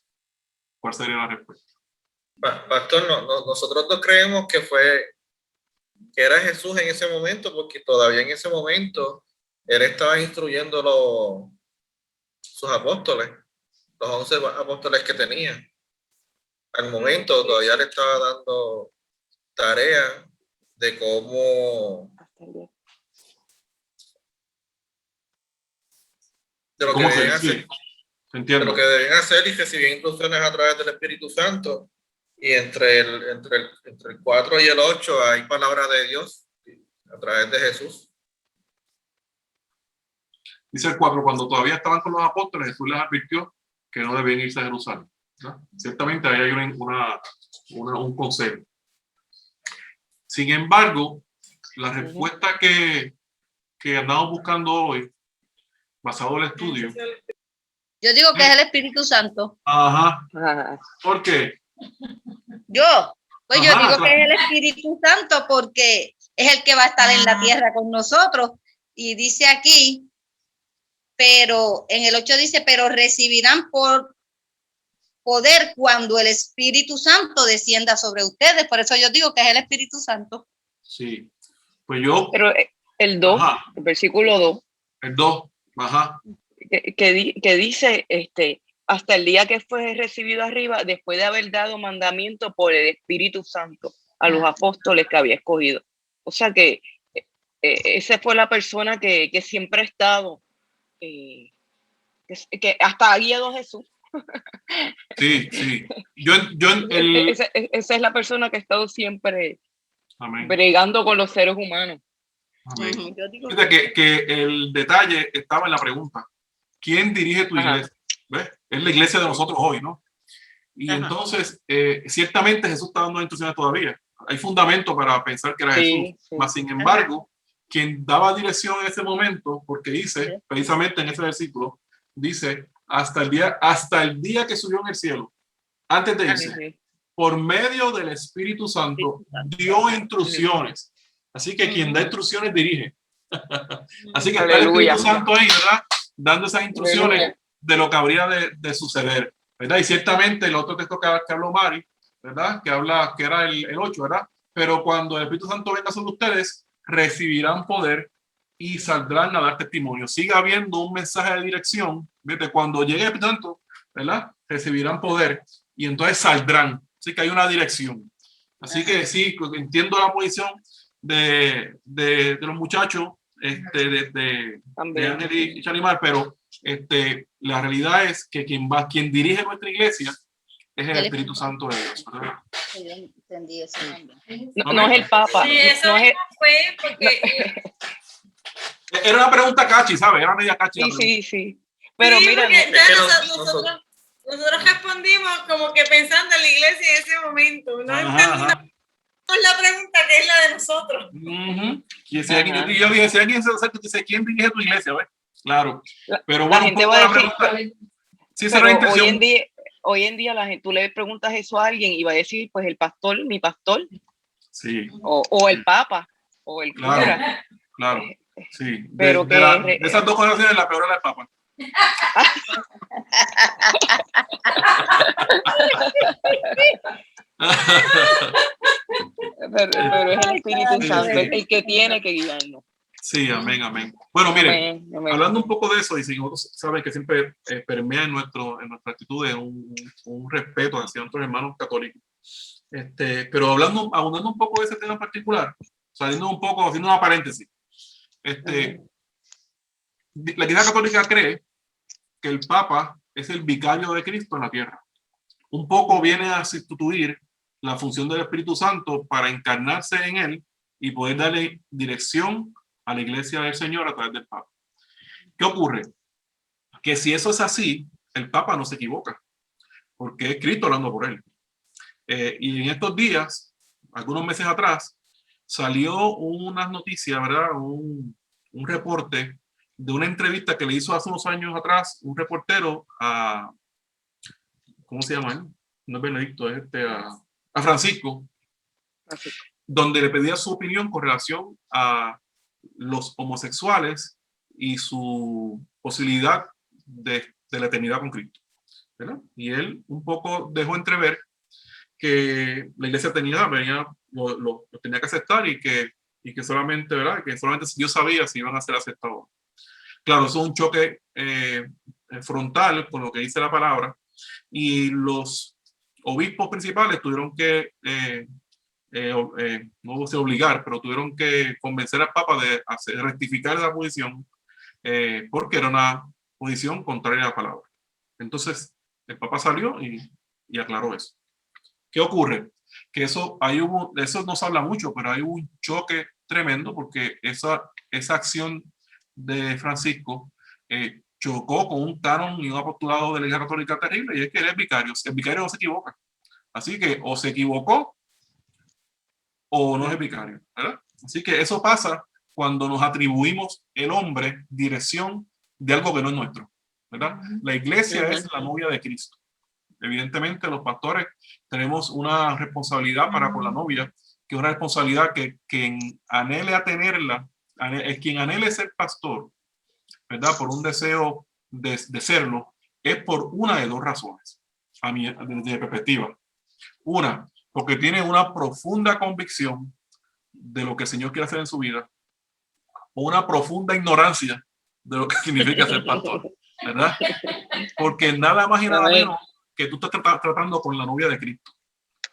¿cuál sería la respuesta? Pastor, nosotros no creemos que era Jesús en ese momento, porque todavía en ese momento él estaba instruyendo sus apóstoles, los 11 apóstoles que tenía. Al momento todavía le estaba dando tarea de cómo, de lo que deben hacer, de lo que deben hacer, y recibir instrucciones a través del Espíritu Santo. Y entre el 4 y el 8 hay palabra de Dios a través de Jesús. Dice el 4, cuando todavía estaban con los apóstoles, Jesús les advirtió que no debían irse a Jerusalén, ¿no? Ciertamente ahí hay un consejo. Sin embargo, la respuesta que andamos buscando hoy, basado en el estudio. Yo digo que es el Espíritu Santo. Ajá. ¿Por qué? Yo digo que es el Espíritu Santo porque es el que va a estar en la tierra con nosotros. Y dice aquí, pero en el 8 dice, pero recibirán por poder cuando el Espíritu Santo descienda sobre ustedes. Por eso yo digo que es el Espíritu Santo. Sí. Pues yo. Pero el 2, el versículo 2. El 2, ajá. Que dice, hasta el día que fue recibido arriba, después de haber dado mandamiento por el Espíritu Santo a los apóstoles que había escogido. O sea que esa fue la persona que siempre ha estado, que hasta ha guiado a Jesús. Sí. Esa es la persona que ha estado siempre Amén. Bregando con los seres humanos. Amén. Fíjate que el detalle estaba en la pregunta. ¿Quién dirige tu iglesia? ¿Ves? Es la iglesia de nosotros hoy, ¿no? Y entonces, ciertamente Jesús está dando instrucciones todavía. Hay fundamento para pensar que era Jesús. Mas, sin embargo, quien daba dirección en ese momento, porque dice, precisamente en ese versículo, dice, hasta el día que subió en el cielo, antes de irse, por medio del Espíritu Santo, dio instrucciones. Así que quien da instrucciones dirige. Así que está el Espíritu Santo ahí, ¿verdad? Dando esas instrucciones de lo que habría de suceder, ¿verdad? Y ciertamente el otro texto que habló Mari, ¿verdad? Que era el 8, ¿verdad? Pero cuando el Espíritu Santo venga sobre ustedes, recibirán poder y saldrán a dar testimonio. Sigue habiendo un mensaje de dirección, ¿viste? Cuando llegue el Espíritu Santo, ¿verdad? Recibirán poder y entonces saldrán. Así que hay una dirección. Así que sí, entiendo la posición de los muchachos, de Ángel y Chalimar, pero la realidad es que quien dirige nuestra iglesia es el Espíritu Santo de Dios, ¿verdad? Yo entendí eso. No es el Papa. Sí, eso no es fue porque... Era una pregunta cachi, ¿sabes? Era media cachi. Sí. Pero sí, mira, nosotros respondimos como que pensando en la iglesia en ese momento. No entendimos la pregunta que es la de nosotros. Y yo dije, si alguien se acerca, dice, ¿quién dirige tu iglesia? ¿Ves? Claro. Pero bueno, la gente va a decir, sí, esa es la intención. Hoy en día la gente, tú le preguntas eso a alguien y va a decir, pues el pastor, mi pastor. Sí. O el papa, o el cura. Claro. Sí. Pero de esas dos conversaciones, la peor era el papa. pero es el Espíritu Santo el que tiene que guiarnos. Sí, amén. Bueno, miren, hablando un poco de eso, y si nosotros saben que siempre permea en nuestra actitud de un respeto hacia nuestros hermanos católicos. Pero abundando un poco de ese tema en particular, saliendo un poco, haciendo una paréntesis. La Iglesia Católica cree que el Papa es el vicario de Cristo en la tierra. Un poco viene a sustituir la función del Espíritu Santo para encarnarse en él y poder darle dirección a la Iglesia del Señor a través del Papa. ¿Qué ocurre? Que si eso es así, el Papa no se equivoca, porque es Cristo hablando por él. Y en estos días, algunos meses atrás, salió unas noticias, ¿verdad? Un reporte de una entrevista que le hizo hace unos años atrás un reportero a, ¿cómo se llama él? No es Benedicto, es a Francisco, donde le pedía su opinión con relación a los homosexuales y su posibilidad de la eternidad con Cristo, ¿verdad? Y él un poco dejó entrever que la iglesia lo tenía que aceptar y que solamente, ¿verdad? Que solamente Dios sabía si iban a ser aceptados. Claro, eso es un choque frontal con lo que dice la palabra, y los obispos principales tuvieron que no se obligar, pero tuvieron que convencer al Papa de rectificar esa posición, porque era una posición contraria a la palabra. Entonces, el Papa salió y aclaró eso. ¿Qué ocurre? Que eso no se habla mucho, pero hay un choque tremendo, porque esa acción de Francisco chocó con un canon y un apostolado de la Iglesia Católica terrible, y es que él es vicario. El vicario no se equivoca. Así que o se equivocó o no es vicario, ¿verdad? Así que eso pasa cuando nos atribuimos el hombre dirección de algo que no es nuestro, ¿verdad? La iglesia es la novia de Cristo. Evidentemente los pastores tenemos una responsabilidad para con la novia, que es una responsabilidad que quien anhele a tenerla, quien anhele ser pastor, ¿verdad? Por un deseo de serlo, es por una de dos razones, a mi desde mi perspectiva. Una, porque tiene una profunda convicción de lo que el Señor quiere hacer en su vida, o una profunda ignorancia de lo que significa ser pastor, ¿verdad? Porque nada más y nada menos que tú estás tratando con la novia de Cristo.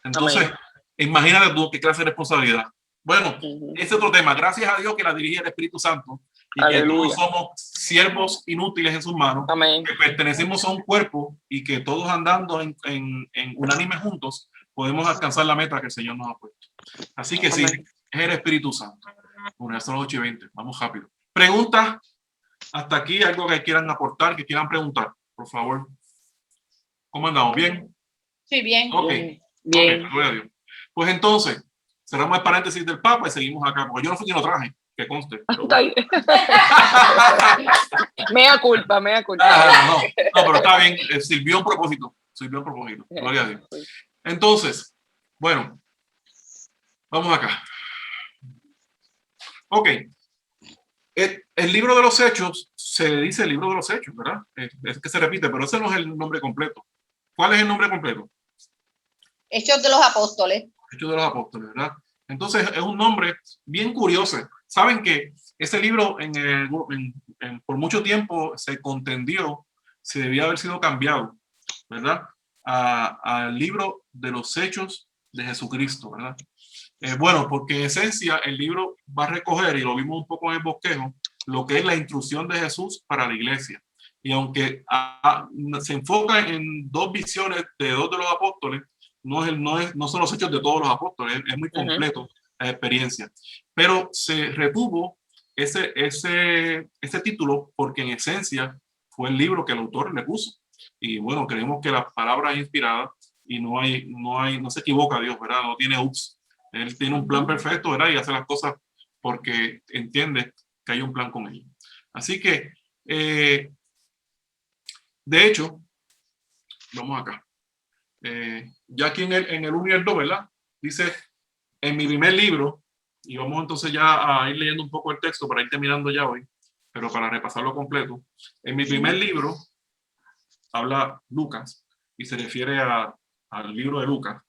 Entonces, imagínate tú qué clase de responsabilidad. Bueno, ese es otro tema. Gracias a Dios que la dirige el Espíritu Santo, y que todos somos siervos inútiles en sus manos, que pertenecemos a un cuerpo, y que todos andando en unánime juntos podemos alcanzar la meta que el Señor nos ha puesto. Así que sí, es el Espíritu Santo. Bueno, son las 8:20. Vamos rápido. Preguntas hasta aquí, algo que quieran aportar, que quieran preguntar, por favor. ¿Cómo andamos? ¿Bien? Sí, bien. Ok. Bien. Okay, gloria a Dios. Pues entonces, cerramos el paréntesis del Papa y seguimos acá, porque yo no fui quien lo traje, que conste. Pero bueno. Mea culpa. No, pero está bien, sirvió un propósito, gloria a Dios. Entonces, bueno, vamos acá. Ok. El libro de los Hechos, se dice el libro de los Hechos, ¿verdad? Es que se repite, pero ese no es el nombre completo. ¿Cuál es el nombre completo? Hechos de los Apóstoles. Hechos de los Apóstoles, ¿verdad? Entonces es un nombre bien curioso. Saben que ese libro por mucho tiempo se contendió, se debía haber sido cambiado, ¿verdad? Al libro de los Hechos de Jesucristo, ¿verdad? Bueno, porque en esencia el libro va a recoger, y lo vimos un poco en el bosquejo, lo que es la instrucción de Jesús para la iglesia. Y aunque se enfoca en dos visiones de dos de los apóstoles, no son los hechos de todos los apóstoles, es muy completo la experiencia. Pero se retuvo ese título porque en esencia fue el libro que el autor le puso. Y bueno, creemos que la palabra es inspirada y no se equivoca Dios, ¿verdad? No tiene ups. Él tiene un plan perfecto, ¿verdad? Y hace las cosas porque entiende que hay un plan con ellos. Así que, de hecho, vamos acá. Ya aquí en el 1 y el 2, ¿verdad? Dice, en mi primer libro, y vamos entonces ya a ir leyendo un poco el texto para ir terminando ya hoy, pero para repasarlo completo. En mi primer libro, habla Lucas, y se refiere al libro de Lucas.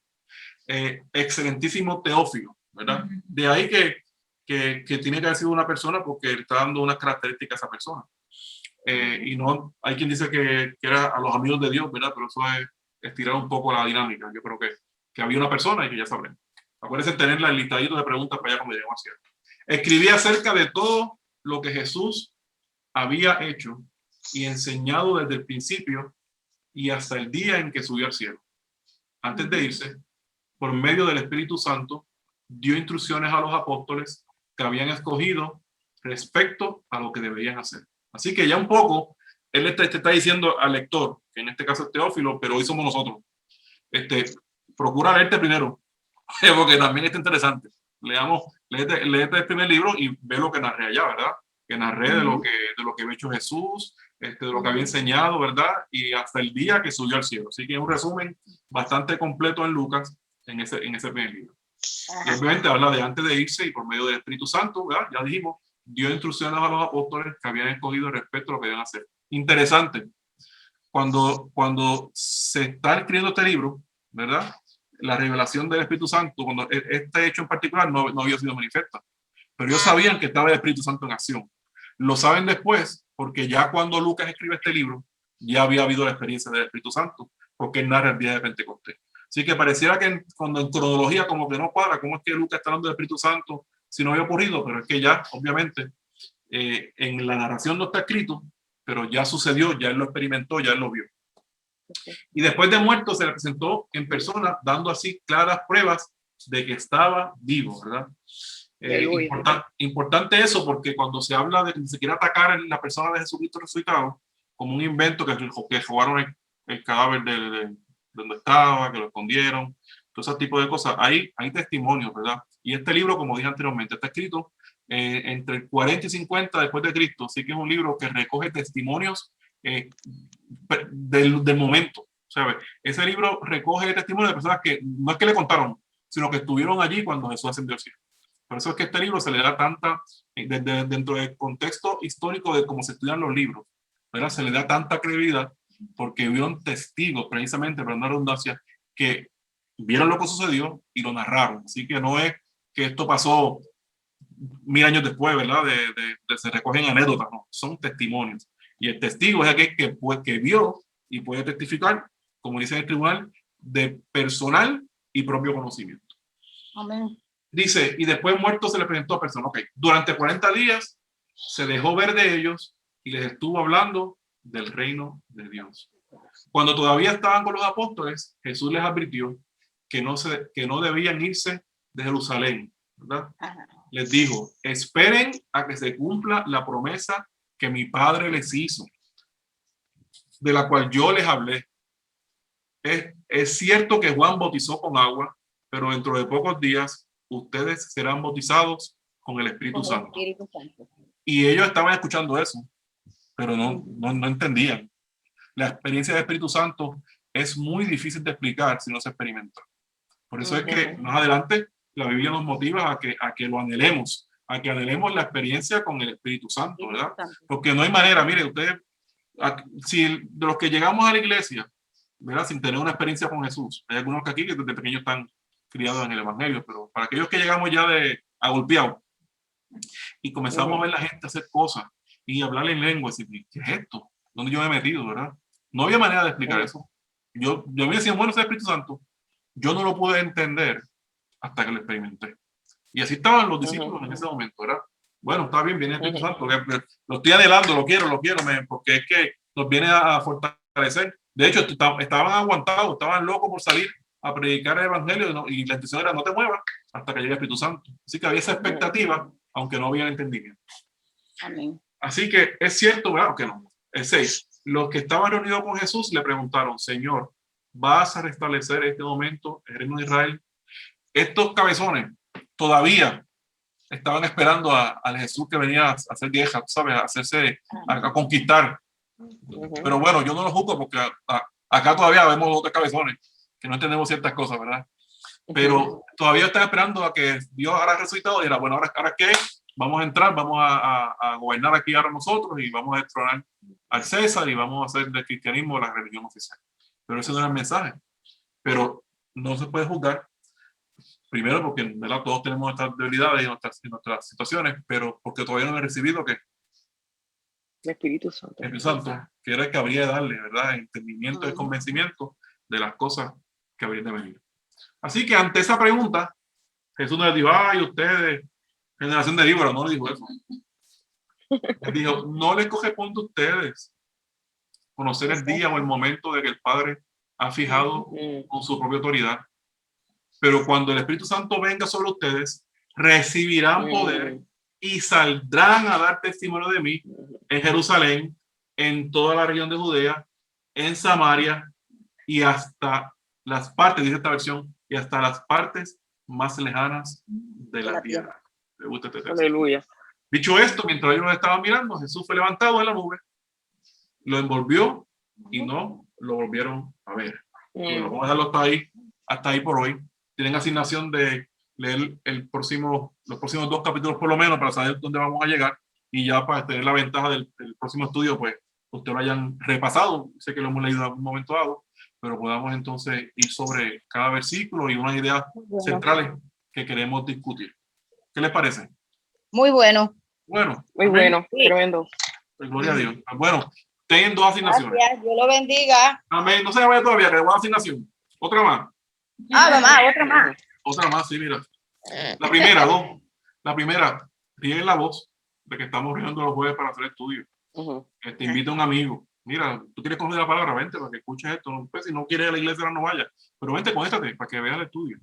Excelentísimo Teófilo, ¿verdad? De ahí que tiene que haber sido una persona, porque está dando unas características a esa persona. Y no, hay quien dice que era a los amigos de Dios, ¿verdad? Pero eso es estirar un poco la dinámica. Yo creo que había una persona y que ya sabremos. Acuérdense tener el listadito de preguntas para allá cuando lleguemos al cielo. Escribí acerca de todo lo que Jesús había hecho y enseñado desde el principio y hasta el día en que subió al cielo. Antes de irse, por medio del Espíritu Santo, dio instrucciones a los apóstoles que habían escogido respecto a lo que deberían hacer. Así que ya un poco, él está diciendo al lector, que en este caso es Teófilo, pero hoy somos nosotros. Procura leerte primero, porque también está interesante. Léete el primer libro y ve lo que narré allá, ¿verdad? que narré de lo que había hecho Jesús, de lo que había enseñado, ¿verdad? Y hasta el día que subió al cielo. Así que es un resumen bastante completo en Lucas, en ese primer libro. Y obviamente habla de antes de irse y por medio del Espíritu Santo, ¿verdad? Ya dijimos, dio instrucciones a los apóstoles que habían escogido respecto a lo que debían hacer. Interesante. Cuando se está escribiendo este libro, ¿verdad? La revelación del Espíritu Santo, cuando este hecho en particular no había sido manifiesta. Pero ellos sabían que estaba el Espíritu Santo en acción. Lo saben después, porque ya cuando Lucas escribe este libro, ya había habido la experiencia del Espíritu Santo, porque él narra el día de Pentecostés. Así que pareciera que cuando en cronología como que no cuadra, cómo es que Lucas está hablando del Espíritu Santo si no había ocurrido, pero es que ya, obviamente, en la narración no está escrito, pero ya sucedió, ya él lo experimentó, ya él lo vio. Y después de muerto se le presentó en persona, dando así claras pruebas de que estaba vivo, ¿verdad? Importante eso, porque cuando se habla de que se quiere atacar a la persona de Jesucristo resucitado como un invento que jugaron el cadáver de donde estaba, que lo escondieron, todo ese tipo de cosas, hay testimonios, ¿verdad? Y este libro, como dije anteriormente, está escrito entre el 40 y 50 después de Cristo, así que es un libro que recoge testimonios del momento. ¿Sabe? Ese libro recoge testimonios de personas que no es que le contaron, sino que estuvieron allí cuando Jesús ascendió al cielo. Por eso es que este libro se le da tanta, dentro del contexto histórico de cómo se estudian los libros, ¿verdad? Se le da tanta credibilidad porque vieron testigos, precisamente, para una redundancia, que vieron lo que sucedió y lo narraron. Así que no es que esto pasó 1000 años después, ¿verdad? Se recogen anécdotas, no, son testimonios. Y el testigo es aquel que vio y puede testificar, como dice en el tribunal, de personal y propio conocimiento. Amén. Dice, y después muerto se le presentó a personas. Okay. Durante 40 días se dejó ver de ellos y les estuvo hablando del reino de Dios. Cuando todavía estaban con los apóstoles, Jesús les advirtió que no debían irse de Jerusalén, ¿verdad? Ajá. Les dijo, esperen a que se cumpla la promesa que mi Padre les hizo, de la cual yo les hablé. Es cierto que Juan bautizó con agua, pero dentro de pocos días ustedes serán bautizados con el Espíritu Santo. Y ellos estaban escuchando eso, pero no entendían. La experiencia del Espíritu Santo es muy difícil de explicar si no se experimenta. Por eso es que más adelante la Biblia nos motiva a que lo anhelemos, a que anhelemos la experiencia con el Espíritu Santo, ¿verdad? Porque no hay manera, mire, ustedes, si de los que llegamos a la iglesia, ¿verdad? Sin tener una experiencia con Jesús, hay algunos que aquí que desde pequeños están criados en el Evangelio, pero para aquellos que llegamos ya agolpeados y comenzamos a ver a la gente hacer cosas y hablarle en lengua, y decir, ¿qué es esto? ¿Dónde yo me he metido, verdad? No había manera de explicar eso. Yo me decía, bueno, ese Espíritu Santo, yo no lo pude entender hasta que lo experimenté. Y así estaban los discípulos en ese momento, ¿verdad? Bueno, está bien, viene el Espíritu Santo, lo estoy anhelando, lo quiero, porque es que nos viene a fortalecer. De hecho, estaban aguantados, estaban locos por salir a predicar el Evangelio y la intención era no te muevas hasta que llegue el Espíritu Santo. Así que había esa expectativa, aunque no había entendimiento. Amén. Así que es cierto, ¿verdad? Que no. El 6. Los que estaban reunidos con Jesús le preguntaron, Señor, ¿vas a restablecer este momento el reino de Israel? Estos cabezones todavía estaban esperando al Jesús que venía a hacer vieja, ¿sabes? A conquistar. Pero bueno, yo no lo juzgo porque acá todavía vemos otros cabezones que no entendemos ciertas cosas, ¿verdad? Pero todavía están esperando a que Dios haga resucitado y dirá, bueno, ¿ahora qué? Vamos a entrar, vamos a gobernar aquí ahora nosotros y vamos a destronar al César y vamos a hacer del cristianismo la religión oficial. Pero ese no era el mensaje. Pero no se puede juzgar. Primero porque, ¿verdad? Todos tenemos nuestras debilidades y nuestras situaciones, pero porque todavía no he recibido que el Espíritu Santo. El Espíritu Santo, que era el que habría de darle, ¿verdad? Entendimiento y convencimiento de las cosas que habrían de venir. Así que ante esa pregunta, Jesús no les dijo, ay, ustedes, generación de víboras, no le dijo eso. Les dijo, no les corresponde a ustedes conocer el día o el momento de que el Padre ha fijado con su propia autoridad. Pero cuando el Espíritu Santo venga sobre ustedes, recibirán poder y saldrán a dar testimonio de mí en Jerusalén, en toda la región de Judea, en Samaria y hasta las partes, dice esta versión, y hasta las partes más lejanas de la tierra. ¿Le gusta este texto? Aleluya. Dicho esto, mientras ellos estaban mirando, Jesús fue levantado de la nube, lo envolvió y no lo volvieron a ver. Bueno, vamos a dejarlo hasta ahí por hoy. Tienen asignación de leer los próximos 2 capítulos por lo menos para saber dónde vamos a llegar, y ya para tener la ventaja del próximo estudio, pues ustedes lo hayan repasado. Sé que lo hemos leído en algún momento dado, pero podamos entonces ir sobre cada versículo y unas ideas centrales que queremos discutir. ¿Qué les parece? Muy bueno. Bueno. Muy amén. bueno, tremendo. Pues gloria a Dios. Bueno, tienen 2 asignaciones. Gracias, Dios lo bendiga. Amén. No se vaya todavía, que le voy a asignación. Otra más. Mamá, otra más. Otra más, sí, mira. La primera, 2. La primera, rieguen la voz de que estamos reuniendo los jueves para hacer estudios. Te invita un amigo. Mira, tú quieres coger la palabra, vente para que escuches esto. Pues, si no quieres ir a la iglesia, no vaya. Pero vente, conéctate para que veas el estudio.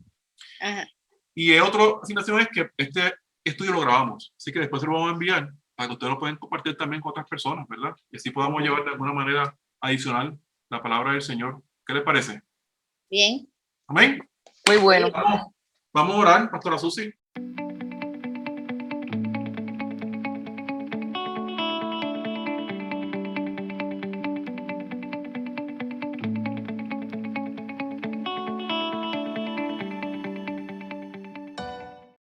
Ajá. Y otra asignación es que este estudio lo grabamos. Así que después se lo vamos a enviar para que ustedes lo puedan compartir también con otras personas, ¿verdad? Y así podamos llevar de alguna manera adicional la palabra del Señor. ¿Qué les parece? Bien. Amén. Muy bueno. Vamos a orar, Pastora Susi.